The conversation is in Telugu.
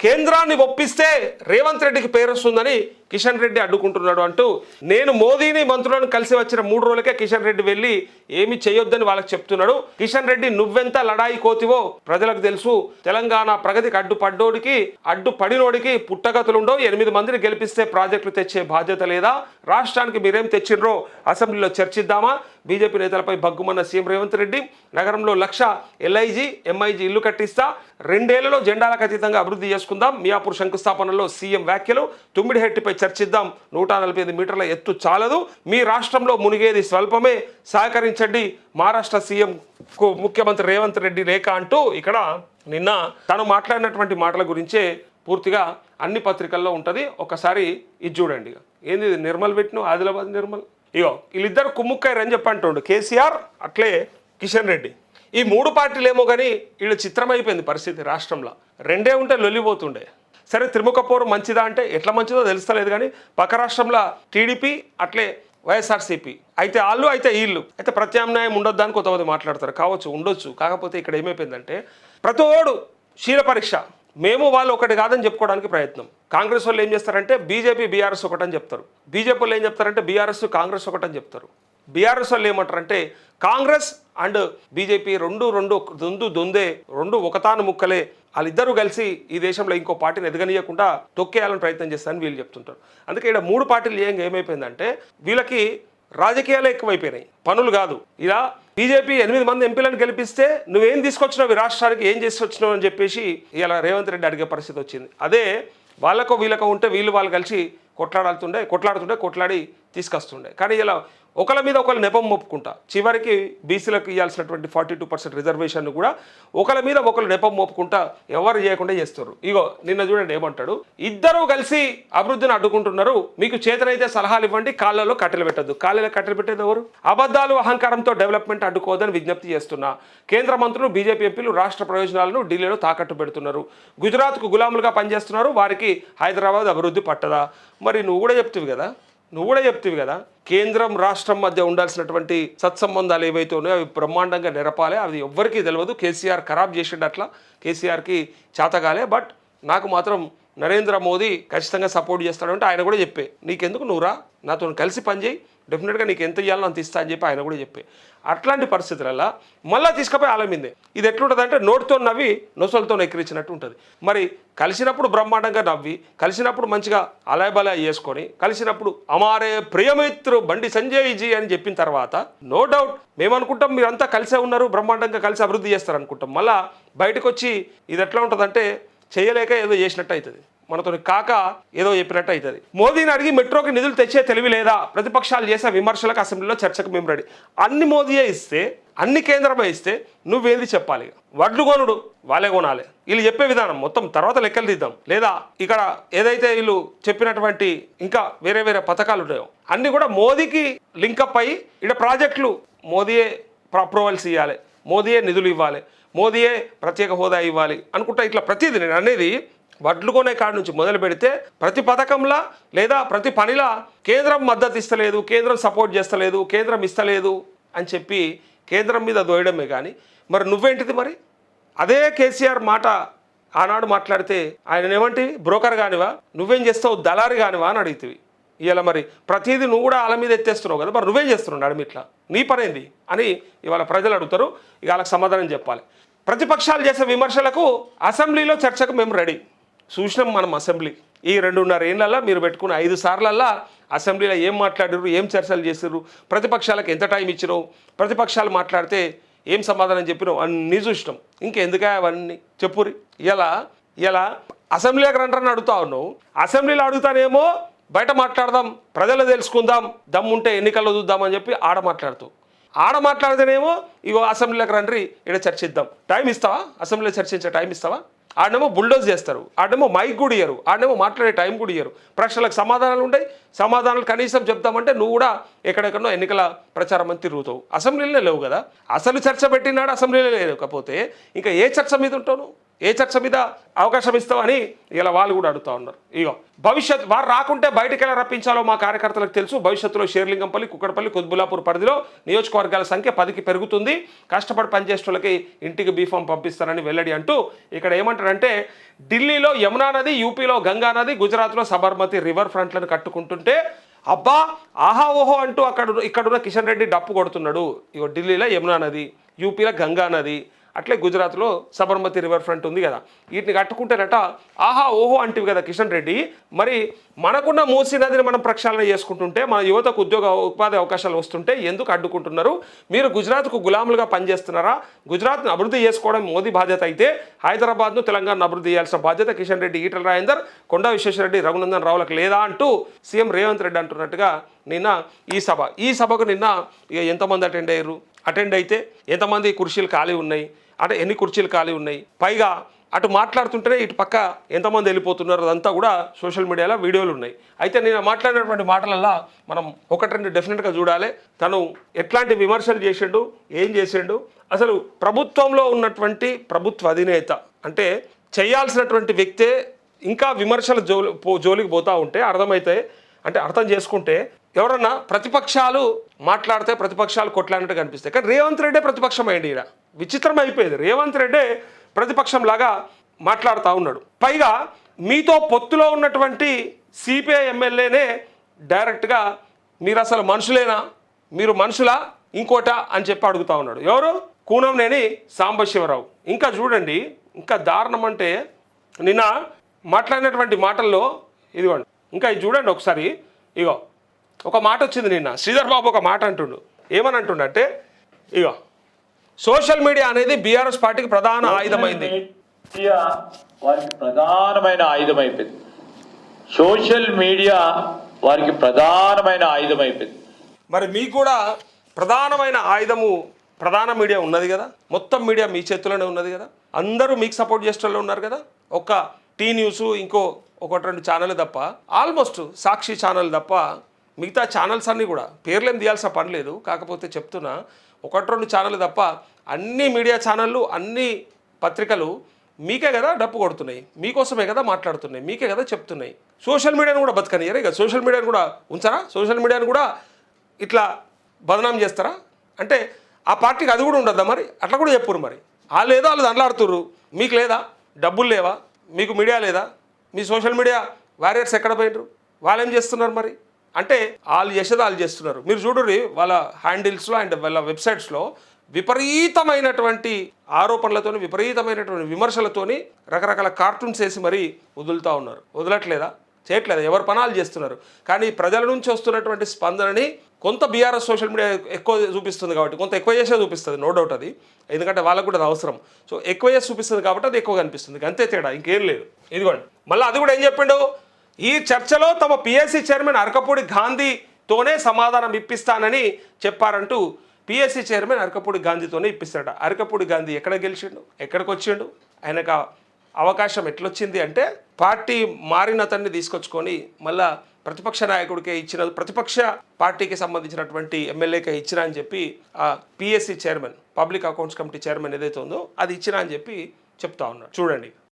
కేంద్రాన్ని ఒప్పిస్తే రేవంత్ రెడ్డికి పేరు వస్తుందని కిషన్ రెడ్డి అడ్డుకుంటున్నాడు అంటూ నేను మోదీని మంత్రులను కలిసి వచ్చిన 3 రోజులకే కిషన్ రెడ్డి వెళ్ళి ఏమి చేయొద్దని వాళ్ళకి చెప్తున్నాడు. కిషన్ రెడ్డి నువ్వెంత లడాయి కోతివో ప్రజలకు తెలుసు. తెలంగాణ ప్రగతికి అడ్డుపడినోడికి పుట్టగతులుండో. 8 మందిని గెలిపిస్తే ప్రాజెక్టులు తెచ్చే బాధ్యత లేదా? రాష్ట్రానికి మీరేం తెచ్చిర్రో అసెంబ్లీలో చర్చిద్దామా? బీజేపీ నేతలపై బగ్గుమన్న సీఎం రేవంత్ రెడ్డి. నగరంలో 1,00,000 LIG MIG ఇల్లు కట్టిస్తా, 2 ఏళ్లలో జెండాలకు అతీతంగా అభివృద్ధి చేసుకుందాం. మియాపూర్ శంకుస్థాపనలో సీఎం వ్యాఖ్యలు. తుమ్మిడిహెట్టిపై చర్చిద్దాం. 145 మీటర్ల ఎత్తు చాలదు. మీ రాష్ట్రంలో మునిగేది స్వల్పమే, సహకరించండి. మహారాష్ట్ర సీఎంకు ముఖ్యమంత్రి రేవంత్ రెడ్డి లేఖ అంటూ ఇక్కడ నిన్న తను మాట్లాడినటువంటి మాటల గురించే పూర్తిగా అన్ని పత్రికల్లో ఉంటుంది. ఒకసారి ఇది చూడండి. ఏంది నిర్మల్ పెట్టిన ఆదిలాబాద్ నిర్మల్. ఇగో వీళ్ళిద్దరు కుమ్ముక్కాయరని చెప్పంటుండు కేసీఆర్, అట్లే కిషన్ రెడ్డి. ఈ 3 పార్టీలు ఏమో కానీ వీళ్ళు చిత్రమైపోయింది పరిస్థితి. రాష్ట్రంలో 2 ఉంటే లొల్లిపోతుండే. సరే త్రిముఖ మంచిదా అంటే ఎట్లా మంచిదో తెలుస్తలేదు కానీ పక్క రాష్ట్రంలో టీడీపీ అట్లే వైఎస్ఆర్సీపీ అయితే వాళ్ళు అయితే వీళ్ళు అయితే ప్రత్యామ్నాయం ఉండొద్దు అని కొంతమంది మాట్లాడతారు. కావచ్చు, ఉండొచ్చు. కాకపోతే ఇక్కడ ఏమైపోయిందంటే ప్రతోడు క్షీర పరీక్ష. మేము వాళ్ళు ఒకటి కాదని చెప్పుకోవడానికి ప్రయత్నం. కాంగ్రెస్ వాళ్ళు ఏం చేస్తారంటే బీజేపీ బీఆర్ఎస్ ఒకటని చెప్తారు. బీజేపీ వాళ్ళు ఏం చెప్తారంటే బీఆర్ఎస్ కాంగ్రెస్ ఒకటని చెప్తారు. బీఆర్ఎస్ వాళ్ళు ఏమంటారంటే కాంగ్రెస్ అండ్ బీజేపీ రెండు ఒకతాను ముక్కలే, వాళ్ళిద్దరూ కలిసి ఈ దేశంలో ఇంకో పార్టీని ఎదగనీయకుండా తొక్కేయాలని ప్రయత్నం చేస్తారని వీళ్ళు చెప్తుంటారు. అందుకే ఇక్కడ 3 పార్టీలు ఏమైపోయిందంటే వీళ్ళకి రాజకీయాలు ఎక్కువైపోయినాయి, పనులు కాదు. ఇలా బీజేపీ 8 మంది ఎంపీలను గెలిపిస్తే నువ్వేం తీసుకొచ్చినావు ఈ రాష్ట్రానికి, ఏం చేసి వచ్చినావు అని చెప్పేసి ఇలా రేవంత్ రెడ్డి అడిగే పరిస్థితి వచ్చింది. అదే వాళ్ళకో వీళ్ళకో ఉంటే వాళ్ళు కలిసి కొట్లాడి తీసుకొస్తుండే. కానీ ఇలా ఒకళ్ళ మీద ఒకళ్ళు నెపం మోపుకుంటా చివరికి బీసీలకు ఇవ్వాల్సినటువంటి 42% రిజర్వేషన్ కూడా ఒకళ్ళ మీద ఒకళ్ళు నెపం మోపుకుంటా ఎవరు చేయకుండా చేస్తారు. ఇగో నిన్న చూడండి ఏమంటాడు, ఇద్దరూ కలిసి అభివృద్ధిని అడ్డుకుంటున్నారు, మీకు చేతనైతే సలహాలు ఇవ్వండి, కాళ్ళలో కట్టెలు పెట్టద్దు. కాళ్ళలో కట్టెలు పెట్టేది ఎవరు? అబద్ధాలు అహంకారంతో డెవలప్మెంట్ అడ్డుకోవద్దని విజ్ఞప్తి చేస్తున్నా. కేంద్ర మంత్రులు బీజేపీ ఎంపీలు రాష్ట్ర ప్రయోజనాలను ఢిల్లీలో తాకట్టు పెడుతున్నారు. గుజరాత్కు గులాములుగా పనిచేస్తున్నారు, వారికి హైదరాబాద్ అభివృద్ధి పట్టదా? మరి నువ్వు కూడా చెప్తివి కదా కేంద్రం రాష్ట్రం మధ్య ఉండాల్సినటువంటి సత్సంబంధాలు ఏవైతే ఉన్నాయో అవి బ్రహ్మాండంగా నెరపాలి. అది ఎవ్వరికీ తెలియదు. కేసీఆర్ ఖరాబ్ చేసిండు, అట్లా కేసీఆర్కి చేతగాలే. బట్ నాకు మాత్రం నరేంద్ర మోదీ ఖచ్చితంగా సపోర్ట్ చేస్తాడంటే ఆయన కూడా చెప్పే, నీకెందుకు నువ్వురా నాతో కలిసి పనిచేయి, డెఫినెట్గా నీకు ఎంత ఇవ్వాలో అంత ఇస్తా అని చెప్పి ఆయన కూడా చెప్పే. అట్లాంటి పరిస్థితులలో మళ్ళీ తీసుకుపోయి ఆలమిందే. ఇది ఎట్లుంటుంది అంటే నోటితో నవ్వి నొసలతో ఎక్కిరించినట్టు ఉంటుంది. మరి కలిసినప్పుడు బ్రహ్మాండంగా నవ్వి, కలిసినప్పుడు మంచిగా అలాయబలాయ చేసుకొని, కలిసినప్పుడు అమారే ప్రియమిత్రు బండి సంజయ్ జీ అని చెప్పిన తర్వాత నో డౌట్ మేమనుకుంటాం మీరంతా కలిసే ఉన్నారు, బ్రహ్మాండంగా కలిసి అభివృద్ధి చేస్తారు అనుకుంటాం. మళ్ళీ బయటకు వచ్చి ఇది ఎట్లా ఉంటుందంటే చేయలేక ఏదో చేసినట్టు అవుతుంది, మనతో కాక ఏదో చెప్పినట్టు అవుతుంది. మోదీని అడిగి మెట్రోకి నిధులు తెచ్చే తెలివి లేదా? ప్రతిపక్షాలు చేసే విమర్శలకు అసెంబ్లీలో చర్చకు మేము రెడీ. అన్ని మోదీయే ఇస్తే, అన్ని కేంద్రమే ఇస్తే నువ్వేంది చెప్పాలి? వడ్లు కొనుడు వాళ్ళే కొనాలి. వీళ్ళు చెప్పే విధానం మొత్తం తర్వాత లెక్కలు తీద్దాం. లేదా ఇక్కడ ఏదైతే వీళ్ళు చెప్పినటువంటి ఇంకా వేరే పథకాలు ఉన్నాయో అన్నీ కూడా మోదీకి లింకప్ అయ్యి ఇక్కడ ప్రాజెక్టులు మోదీయే అప్రూవల్స్ ఇవ్వాలి, మోదీయే నిధులు ఇవ్వాలి, మోదీయే ప్రత్యేక హోదా ఇవ్వాలి అనుకుంటా. ఇట్లా ప్రతిదీ నేను అనేది వడ్లు కొనే కాడి నుంచి మొదలు పెడితే ప్రతి పథకంలా లేదా ప్రతి పనిలా కేంద్రం మద్దతు ఇస్తలేదు, కేంద్రం సపోర్ట్ చేస్తలేదు, కేంద్రం ఇస్తలేదు అని చెప్పి కేంద్రం మీద దోయడమే. కానీ మరి నువ్వేంటిది? మరి అదే కేసీఆర్ మాట ఆనాడు మాట్లాడితే ఆయన ఏమంటివి? బ్రోకర్ కానివా, నువ్వేం చేస్తావు, దళారి కానివా అని అడుగుతుంది. ఇవాళ మరి ప్రతిదీ నువ్వు కూడా వాళ్ళ మీద ఎత్తేస్తున్నావు కదా, మరి నువ్వేం చేస్తున్నావు నడిమి ఇట్లా, నీ పనేంది అని ఇవాళ ప్రజలు అడుగుతారు. ఇక వాళ్ళకి సమాధానం చెప్పాలి. ప్రతిపక్షాలు చేసే విమర్శలకు అసెంబ్లీలో చర్చకు మేము రెడీ. చూసినాం మనం అసెంబ్లీ ఈ 2.5 ఏళ్ళల్లో మీరు పెట్టుకున్న 5 సార్లల్లా అసెంబ్లీలో ఏం మాట్లాడారు, ఏం చర్చలు చేసారు, ప్రతిపక్షాలకు ఎంత టైం ఇచ్చినావు, ప్రతిపక్షాలు మాట్లాడితే ఏం సమాధానం చెప్పినావు అన్నీ చూసినాం. ఇంకెందుకా అవన్నీ చెప్పురి. ఇలా అసెంబ్లీకి రండి అడుగుతా ఉన్నావు. అసెంబ్లీలో అడుగుతానేమో బయట మాట్లాడదాం, ప్రజలు తెలుసుకుందాం, దమ్ముంటే ఎన్నికల్లో చూద్దామని చెప్పి ఆడ మాట్లాడితేనేమో ఇగో అసెంబ్లీలోకి రండి ఇక్కడ చర్చిద్దాం. టైం ఇస్తావా? అసెంబ్లీలో చర్చించే టైం ఇస్తావా? ఆడనేమో బుల్డోజ్ చేస్తారు, ఆడనేమో మైక్ కూడా ఇయ్యరు, ఆడనేమో మాట్లాడే టైం కూడా ఇయ్యరు. ప్రశ్నలకు సమాధానాలు ఉంటాయి, సమాధానాలు కనీసం చెప్తామంటే నువ్వు కూడా ఎక్కడెక్కడో ఎన్నికల ప్రచారం అని తిరుగుతావు. అసెంబ్లీలో లేవు కదా, అసలు చర్చ పెట్టినాడు అసెంబ్లీలో లేకపోతే ఇంకా ఏ చర్చ మీద ఉంటావు నువ్వు? ఏ చర్చ మీద అవకాశం ఇస్తామని ఇలా వాళ్ళు కూడా అడుగుతా ఉన్నారు. ఇగో భవిష్యత్ వారు రాకుంటే బయటకు ఎలా రప్పించాలో మా కార్యకర్తలకు తెలుసు. భవిష్యత్తులో షేర్లింగంపల్లి, కుక్కడపల్లి, కుత్బుల్లాపూర్ పరిధిలో నియోజకవర్గాల సంఖ్య 10కి పెరుగుతుంది. కష్టపడి పనిచేసే వాళ్ళకి ఇంటికి బీఫామ్ పంపిస్తారని వెల్లడి అంటూ ఇక్కడ ఏమంటారంటే, ఢిల్లీలో యమునా నది, యూపీలో గంగా నది, గుజరాత్లో సబర్మతి రివర్ ఫ్రంట్లను కట్టుకుంటుంటే అబ్బా ఆహా ఓహో అంటూ ఇక్కడున్న కిషన్ రెడ్డి డప్పు కొడుతున్నాడు. ఇగో ఢిల్లీలో యమునా నది, యూపీలో గంగా నది, అట్లే గుజరాత్లో సబర్మతి రివర్ ఫ్రంట్ ఉంది కదా, వీటిని కట్టుకుంటేనట ఆహా ఓహో అంటివి కదా కిషన్ రెడ్డి. మరి మనకున్న మూసీ నదిని మనం ప్రక్షాళన చేసుకుంటుంటే, మన యువతకు ఉపాధి అవకాశాలు వస్తుంటే ఎందుకు అడ్డుకుంటున్నారు? మీరు గుజరాత్కు గులాములుగా పనిచేస్తున్నారా? గుజరాత్ను అభివృద్ధి చేసుకోవడం మోదీ బాధ్యత అయితే హైదరాబాద్ను, తెలంగాణను అభివృద్ధి చేయాల్సిన బాధ్యత కిషన్ రెడ్డి, ఈటల రాజేందర్, కొండా విశ్వేశ్వరరెడ్డి, రఘునందన్ రావులకు లేదా అంటూ సీఎం రేవంత్ రెడ్డి అంటున్నట్టుగా నిన్న ఈ సభకు నిన్న ఇక ఎంతమంది అటెండ్ అయితే ఎంతమంది కుర్చీలు ఖాళీ ఉన్నాయి, అంటే ఎన్ని కుర్చీలు ఖాళీ ఉన్నాయి, పైగా అటు మాట్లాడుతుంటేనే ఇటు పక్క ఎంతమంది వెళ్ళిపోతున్నారు, అదంతా కూడా సోషల్ మీడియాలో వీడియోలు ఉన్నాయి. అయితే నేను మాట్లాడినటువంటి మాటలల్లో మనం ఒకటి రెండు డెఫినెట్గా చూడాలి. తను ఎట్లాంటి విమర్శలు చేసిండు, ఏం చేసిండు, అసలు ప్రభుత్వంలో ఉన్నటువంటి ప్రభుత్వ అధినేత అంటే చేయాల్సినటువంటి వ్యక్తే ఇంకా విమర్శల జోలికి పోతూ ఉంటే అర్థం చేసుకుంటే ఎవరన్నా ప్రతిపక్షాలు మాట్లాడితే ప్రతిపక్షాలు కొట్లాడినట్టు కనిపిస్తాయి. కానీ రేవంత్ రెడ్డే ప్రతిపక్షం అయ్యింది. ఈడ విచిత్రం అయిపోయింది. రేవంత్ రెడ్డే ప్రతిపక్షం లాగా మాట్లాడుతూ ఉన్నాడు. పైగా మీతో పొత్తులో ఉన్నటువంటి సిపిఐ ఎమ్మెల్యేనే డైరెక్ట్గా మీరు అసలు మనుషులేనా, మీరు మనుషులా ఇంకోట అని చెప్పి అడుగుతూ ఉన్నాడు. ఎవరు? కూనంనేని సాంబశివరావు. ఇంకా చూడండి, ఇంకా దారుణం అంటే నిన్న మాట్లాడినటువంటి మాటల్లో ఇదిగోండి, ఇంకా ఇది చూడండి ఒకసారి. ఇగో ఒక మాట వచ్చింది నిన్న, శ్రీధర్ బాబు ఒక మాట అంటుండు. ఏమని అంటుండంటే, ఇగో సోషల్ మీడియా అనేది బీఆర్ఎస్ పార్టీకి ప్రధాన ఆయుధమైంది. వారికి ప్రధానమైన ఆయుధం అయిపోయింది. సోషల్ మీడియా వారికి ప్రధానమైన ఆయుధం అయిపోయింది. మరి మీకు కూడా ప్రధానమైన ఆయుధము ప్రధాన మీడియా ఉన్నది కదా, మొత్తం మీడియా మీ చేతుల్లోనే ఉన్నది కదా, అందరూ మీకు సపోర్ట్ చేసే వాళ్ళు ఉన్నారు కదా. ఒక్క టీ న్యూస్, ఇంకో ఒకటి రెండు ఛానల్ తప్ప, ఆల్మోస్ట్ సాక్షి ఛానల్ తప్ప మిగతా ఛానల్స్ అన్నీ కూడా పేర్లేం తీయాల్సిన పని లేదు. కాకపోతే చెప్తున్నా, ఒకటి రెండు ఛానల్ తప్ప అన్ని మీడియా ఛానళ్ళు, అన్ని పత్రికలు మీకే కదా డప్పు కొడుతున్నాయి, మీకోసమే కదా మాట్లాడుతున్నాయి, మీకే కదా చెప్తున్నాయి. సోషల్ మీడియాను కూడా బతకనియరా? ఇక సోషల్ మీడియాను కూడా ఉంచరా? సోషల్ మీడియాను కూడా ఇట్లా బదనాం చేస్తారా? అంటే ఆ పార్టీకి అది కూడా ఉండద్దా? మరి అట్లా కూడా చెప్పురు. మరి వాళ్ళు ఏదో వాళ్ళు దండలాడుతుర్రు, మీకు లేదా? డబ్బులు లేవా? మీకు మీడియా లేదా? మీ సోషల్ మీడియా వారియర్స్ ఎక్కడ పోయినరు? వాళ్ళు ఏం చేస్తున్నారు? మరి అంటే వాళ్ళు చేసేది వాళ్ళు చేస్తున్నారు. మీరు చూడుర్రి, వాళ్ళ హ్యాండిల్స్లో అండ్ వాళ్ళ వెబ్సైట్స్లో విపరీతమైనటువంటి ఆరోపణలతోని, విపరీతమైనటువంటి విమర్శలతోని రకరకాల కార్టూన్స్ వేసి మరీ వదులుతూ ఉన్నారు. వదలట్లేదా? చేయట్లేదా? ఎవరు పనాలు చేస్తున్నారు. కానీ ప్రజల నుంచి వస్తున్నటువంటి స్పందనని కొంత బీఆర్ఎస్ సోషల్ మీడియా ఎక్కువ చూపిస్తుంది కాబట్టి, కొంత ఎక్కువ చేసే చూపిస్తుంది, నో డౌట్ అది, ఎందుకంటే వాళ్ళకు కూడా అది అవసరం. సో ఎక్కువ చేసి చూపిస్తుంది కాబట్టి అది ఎక్కువ కనిపిస్తుంది, అంతే తేడా, ఇంకేం లేదు. ఇదిగోండి, మళ్ళీ అది కూడా ఏం చెప్పిండు, ఈ చర్చలో తమ పిఎస్సి చైర్మన్ అరకపూడి గాంధీతోనే సమాధానం ఇప్పిస్తానని చెప్పారంటూ పిఎస్సి చైర్మన్ అరకపూడి గాంధీతోనే ఇప్పిస్తాడట. అరకపూడి గాంధీ ఎక్కడ గెలిచిండు, ఎక్కడికి వచ్చిండు, ఆయనకు అవకాశం ఎట్లొచ్చింది అంటే పార్టీ మారిన అతన్ని తీసుకొచ్చుకొని మళ్ళా ప్రతిపక్ష నాయకుడికే ఇచ్చిన, ప్రతిపక్ష పార్టీకి సంబంధించినటువంటి ఎమ్మెల్యేకే ఇచ్చినా అని చెప్పి ఆ PSC chairman, public accounts committee chairman ఏదైతే ఉందో అది ఇచ్చినా అని చెప్పి చెప్తా ఉన్నాడు. చూడండి.